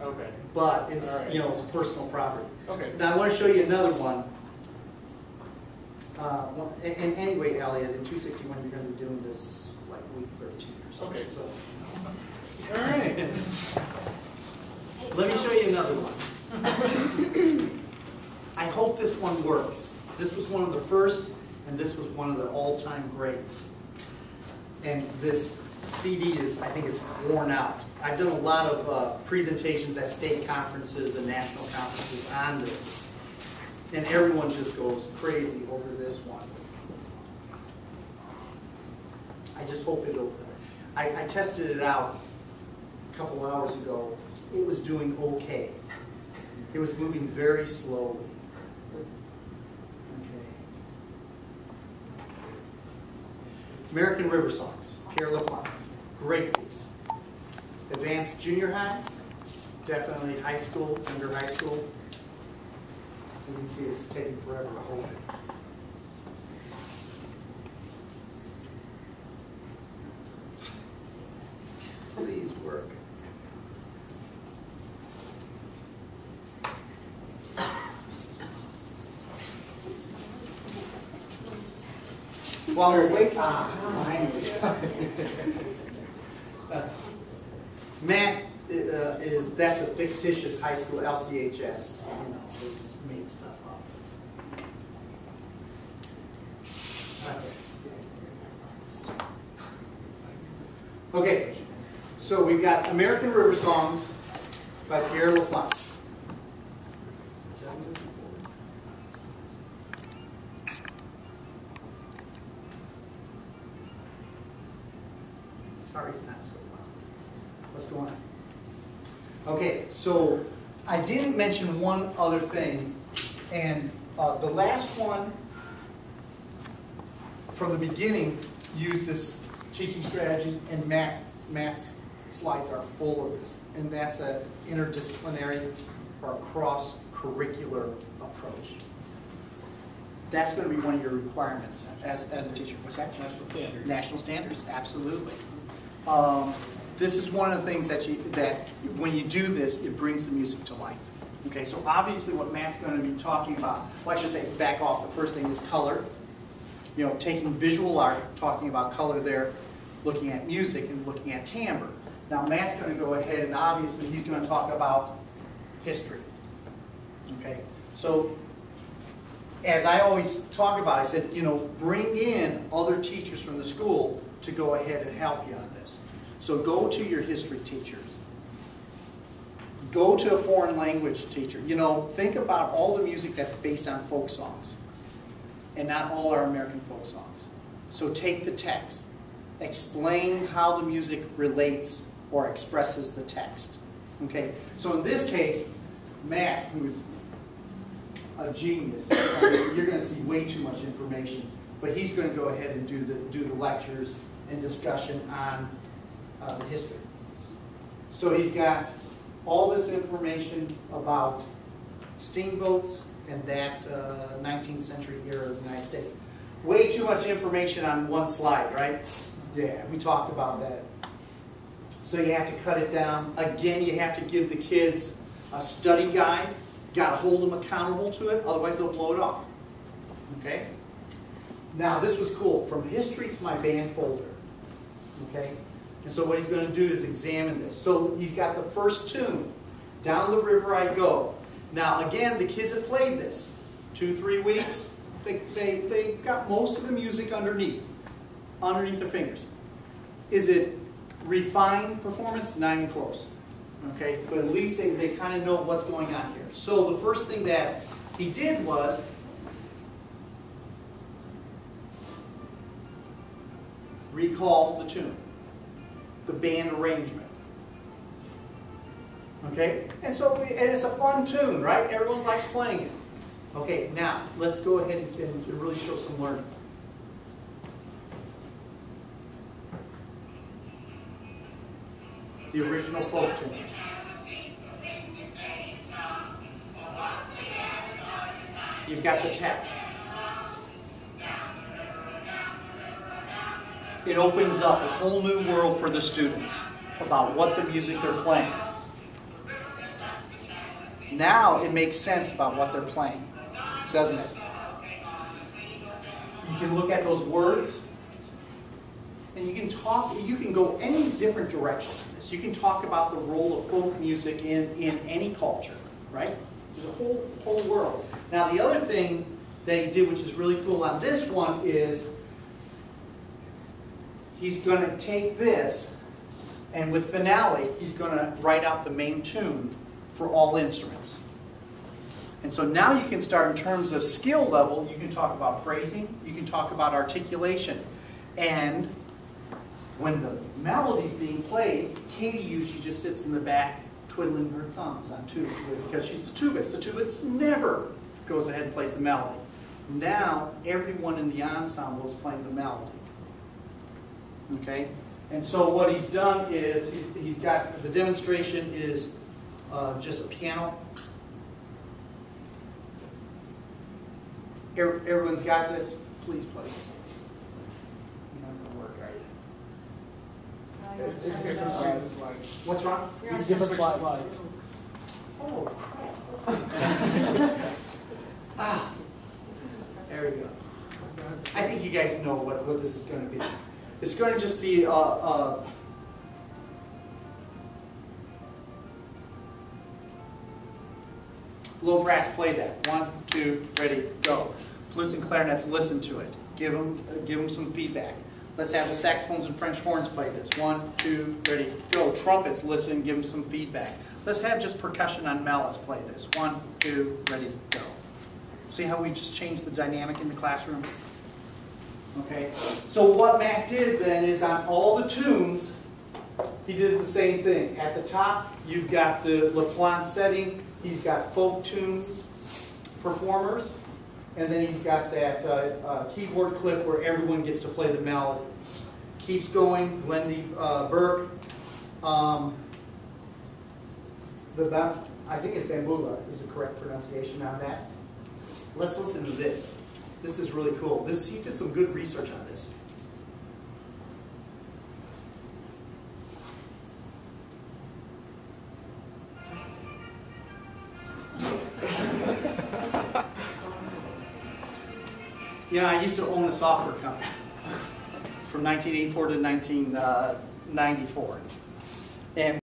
Okay. But it's, All right. you know, it's personal property. Okay. Now I want to show you another one. And anyway, Elliot, in 261 you're going to be doing this like week 13 or something. Okay. So. All right. Let me show you another one. I hope this one works. This was one of the first, and this was one of the all-time greats. And this CD is, I think it's worn out. I've done a lot of presentations at state conferences and national conferences on this. And everyone just goes crazy over this one. I just hope it'll... I tested it out a couple hours ago. It was doing okay. It was moving very slowly. Okay. American River Songs, Pierre LaPlante. Great piece. Advanced junior high, definitely high school, under high school. You can see it's taking forever to hold it. Please work. While we're waiting, Matt that's a fictitious high school LCHS. You know, they just made stuff up. Okay, so we've got American River Songs by Pierre LaPlante. Sorry, it's not so loud. What's going on? Okay, so I didn't mention one other thing, and the last one from the beginning used this teaching strategy, and Matt's slides are full of this, and that's an interdisciplinary or cross-curricular approach. That's going to be one of your requirements as a teacher. What's that? National standards. National standards, absolutely. This is one of the things that when you do this, it brings the music to life. Okay, so obviously what Matt's going to be talking about, well, I should say back off, the first thing is color. You know, taking visual art, talking about color there, looking at music and looking at timbre. Now Matt's going to go ahead and obviously he's going to talk about history. Okay, so as I always talk about, I said, you know, bring in other teachers from the school to go ahead and help you on this. So go to your history teachers. Go to a foreign language teacher. You know, think about all the music that's based on folk songs. And not all are American folk songs. So take the text. Explain how the music relates or expresses the text. Okay? So in this case, Matt, who's a genius, I mean, you're going to see way too much information, but he's going to go ahead and do the lectures and discussion on the history. So he's got all this information about steamboats and that 19th century era of the United States. Way too much information on one slide, right? Yeah, we talked about that. So you have to cut it down. Again, you have to give the kids a study guide. You got to hold them accountable to it, otherwise they'll blow it off. Okay? Now, this was cool. From history to my band folder. Okay? And so what he's going to do is examine this. So he's got the first tune, Down the River I Go. Now, again, the kids have played this 2-3 weeks. They got most of the music underneath their fingers. Is it refined performance? Not even close. Okay? But at least they kind of know what's going on here. So the first thing that he did was recall the tune, the band arrangement. Okay? And so it's a fun tune, right? Everyone likes playing it. Okay, now let's go ahead and really show some learning. The original folk tune. You've got the text. It opens up a whole new world for the students about what the music they're playing. Now it makes sense about what they're playing, doesn't it? You can look at those words, and you can go any different direction in this. You can talk about the role of folk music in any culture, right? There's a whole world. Now the other thing that he did, which is really cool on this one, is he's going to take this, and with finale, he's going to write out the main tune for all instruments. And so now you can start in terms of skill level, you can talk about phrasing, you can talk about articulation. And when the melody's being played, Katie usually just sits in the back twiddling her thumbs on tuba because she's the tubist. The tubist never goes ahead and plays the melody. Now everyone in the ensemble is playing the melody. Okay? And so what he's done is he's got the demonstration is just a piano. Everyone's got this. Please play. You're not going to work, are you? It's different slides. What's wrong? It's different slides. Oh, crap. There we go. I think you guys know what this is going to be. It's going to just be low brass, play that. 1, 2, ready, go. Flutes and clarinets, listen to it. Give them some feedback. Let's have the saxophones and French horns play this. 1, 2, ready, go. Trumpets, listen, give them some feedback. Let's have just percussion on mallets play this. 1, 2, ready, go. See how we just changed the dynamic in the classroom? Okay. So what Mac did then is on all the tunes, he did the same thing. At the top, you've got the LaPlante setting. He's got folk tunes, performers, and then he's got that keyboard clip where everyone gets to play the melody. Keeps going, Glendy Burke. I think it's Bambula is the correct pronunciation on that. Let's listen to this. This is really cool. He did some good research on this. You know, I used to own a software company from 1984 to 1994. And